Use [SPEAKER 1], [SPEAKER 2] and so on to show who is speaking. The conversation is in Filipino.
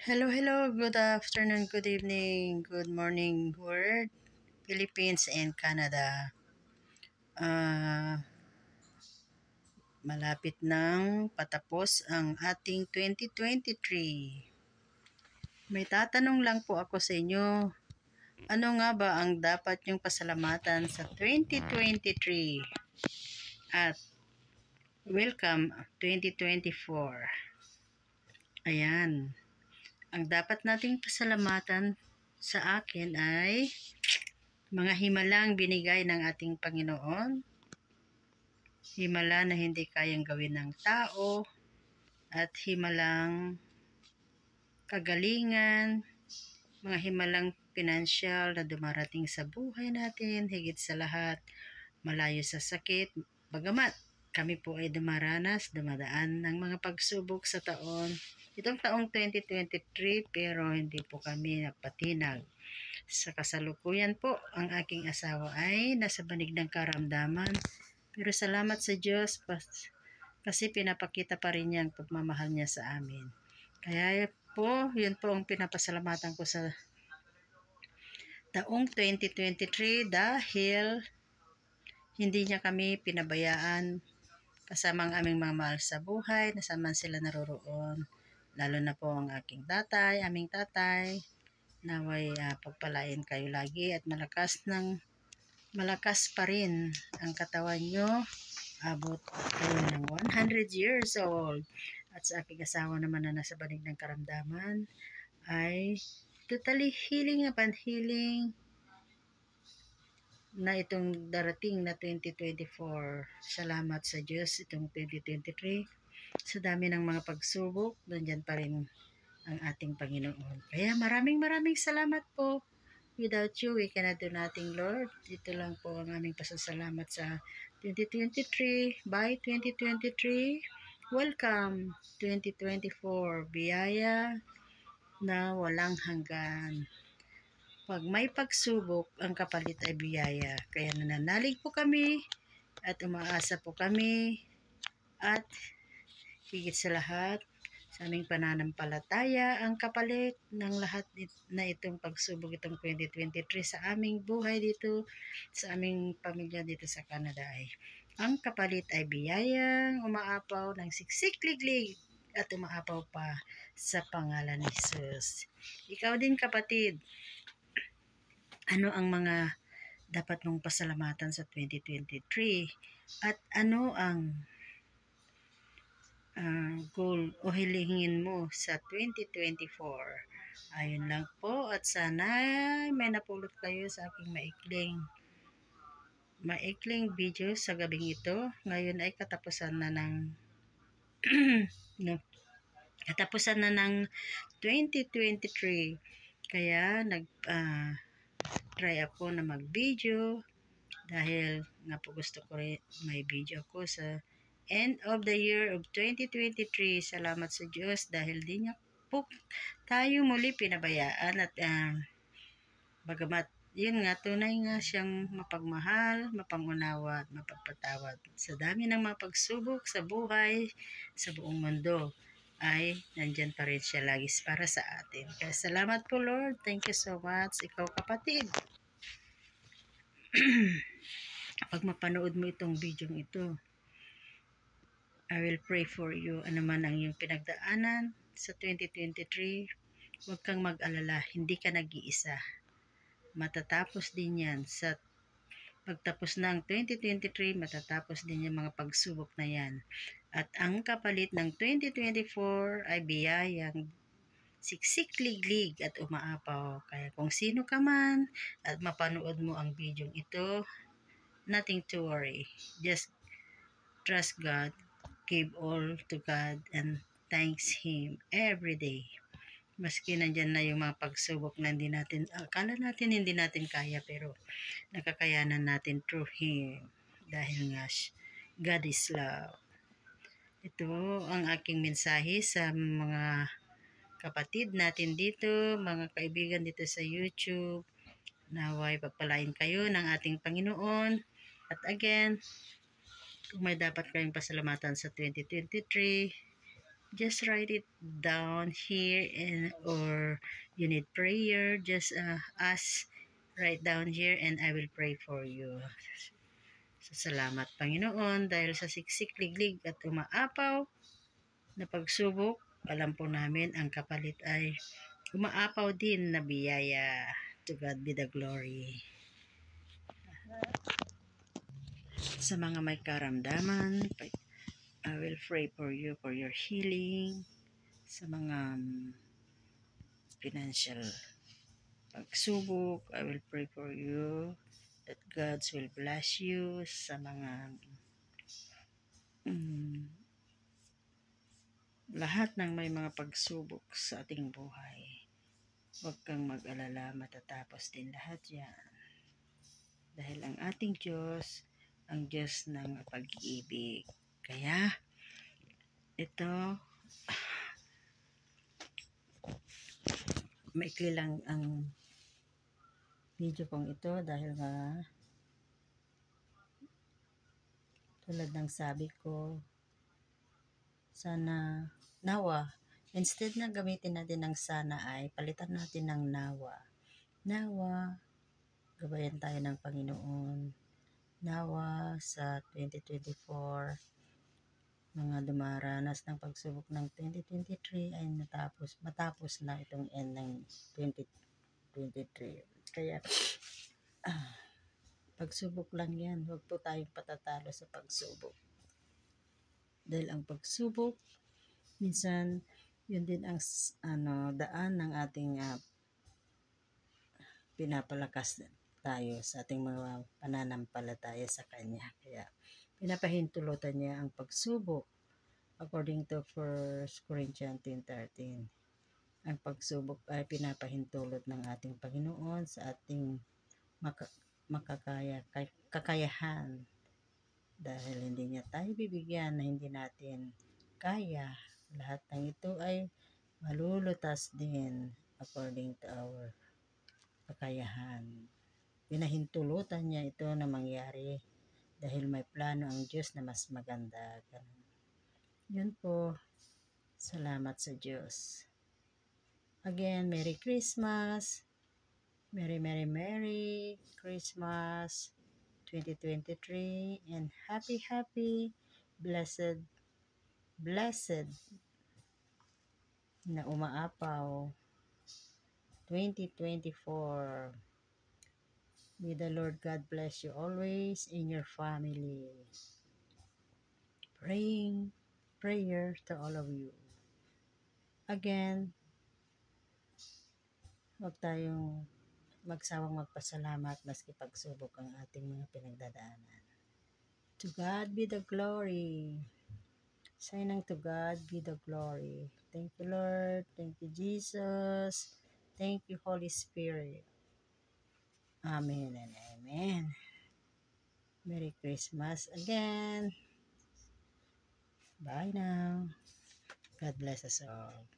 [SPEAKER 1] Hello, hello. Good afternoon, good evening, good morning, world, Philippines and Canada. Ah, malapit nang patapos ang ating 2023. May tatanong lang po ako sa inyo. Ano nga ba ang dapat nyong pasalamatan sa 2023? At welcome 2024. Ayan. Ang dapat nating pasalamatan sa akin ay mga himalang binigay ng ating Panginoon, himala na hindi kayang gawin ng tao, at himalang kagalingan, mga himalang pinansyal na dumarating sa buhay natin, higit sa lahat, malayo sa sakit, bagamat kami po ay dumadaan ng mga pagsubok sa itong taong 2023, pero hindi po kami napatinag. Sa kasalukuyan po, ang aking asawa ay nasa banig ng karamdaman. Pero salamat sa Diyos kasi pinapakita pa rin niya ang pagmamahal niya sa amin. Kaya po, yun po ang pinapasalamatan ko sa taong 2023 dahil hindi niya kami pinabayaan kasama ang aming mga mahal sa buhay, nasaman sila naroroon. Lalo na po ang aking tatay, aming tatay. Naway pagpalain kayo lagi at malakas pa rin ang katawan nyo. Abot kayo ng 100 years old. At sa aking asawa naman na nasa banig ng karamdaman ay totally healing upon healing na itong darating na 2024. Salamat sa Diyos itong 2023. Sa dami ng mga pagsubok, nandyan pa rin ang ating Panginoon. Kaya maraming salamat po. Without you, we cannot do nothing, Lord. Dito lang po ang aming pasasalamat sa 2023. Bye 2023. Welcome 2024. Biyaya na walang hanggan. Pag may pagsubok, ang kapalit ay biyaya. Kaya nananalig po kami at umaasa po kami at higit sa lahat, sa aming pananampalataya, ang kapalit ng lahat na itong pagsubok itong 2023 sa aming buhay dito, sa aming pamilya dito sa Canada ay ang kapalit ay biyayang umaapaw ng siksik-liglig at umaapaw pa sa pangalan ni Jesus. Ikaw din kapatid, ano ang mga dapat mong pasalamatan sa 2023 at ano ang goal o hilingin mo sa 2024. Ayun lang po at sana may napulot kayo sa aking maikling video sa gabing ito. Ngayon ay katapusan na ng no, katapusan na ng 2023. Kaya try ako na mag-video dahil nga po gusto ko rin may video ko sa end of the year of 2023. Salamat sa Diyos dahil di niya po tayo muli pinabayaan at bagamat yun nga, tunay nga siyang mapagmahal, mapangunawa at mapagpatawad. Sa dami ng mga pagsubok sa buhay, sa buong mundo, ay nandyan pa rin siya lagi para sa atin. Kaya salamat po Lord. Thank you so much. Ikaw kapatid. Pag mapanood mo itong video ito, I will pray for you. Ano man ang iyong pinagdaanan sa 2023, huwag kang mag-alala. Hindi ka nag-iisa. Matatapos din yan. Sa pagtapos ng 2023, matatapos din yung mga pagsubok na yan. At ang kapalit ng 2024 ay biyayang siksik-liglig at umaapaw. Kaya kung sino ka man at mapanood mo ang video ito, nothing to worry. Just trust God, give all to God, and thanks Him every day. Maski nandyan na yung mga pagsubok na hindi natin, akala natin hindi natin kaya, pero nakakayanan natin through Him. Dahil nga, God is love. Ito ang aking mensahe sa mga kapatid natin dito, mga kaibigan dito sa YouTube. Naway pagpalain kayo ng ating Panginoon. At again, kung may dapat kayong pasalamatan sa 2023, just write it down here, and or you need prayer, just ask, write down here, and I will pray for you. So, salamat Panginoon dahil sa siksik, liglig at umaapaw na pagsubok, alam po namin ang kapalit ay umaapaw din na biyaya. To God be the glory. Sa mga may karamdaman, I will pray for you for your healing. Sa mga financial pagsubok, I will pray for you that God will bless you. Sa mga lahat ng may mga pagsubok sa ating buhay, huwag kang mag-alala, matatapos din lahat yan. Dahil ang ating Diyos, ang Diyos ng pag-ibig. Kaya, ito, maikli lang ang video kong ito dahil nga, tulad ng sabi ko, sana, nawa, instead na gamitin natin ng sana ay palitan natin ng nawa. Nawa, gabayan tayo ng Panginoon. Nawa sa 2024, mga dumaranas ng pagsubok ng 2023 ay matapos na itong end ng 2023. Kaya, pagsubok lang yan. Huwag po tayong patatalo sa pagsubok. Dahil ang pagsubok, minsan, yun din ang daan ng ating pinapalakas tayo sa ating mga pananampalataya sa Kanya. Kaya, pinapahintulutan niya ang pagsubok according to 1 Corinthians 10:13. Ang pagsubok ay pinapahintulot ng ating Panginoon sa ating kakayahan. Dahil hindi niya tayo bibigyan na hindi natin kaya. Lahat ng ito ay malulutas din according to our kakayahan. Pinahintulutan niya ito na mangyari dahil may plano ang Diyos na mas maganda. Yun po. Salamat sa Diyos. Again, Merry Christmas. Merry, Merry, Merry Christmas 2023 and happy, happy, blessed, blessed na umaapaw 2024. May the Lord God bless you always in your family. Prayer to all of you. Again, huwag tayong magsawang magpasalamat maski pagsubok ang ating mga pinagdadaanan. To God be the glory. Sayang to God be the glory. Thank you, Lord. Thank you, Jesus. Thank you, Holy Spirit. Amen and amen. Merry Christmas again. Bye now. God bless us all.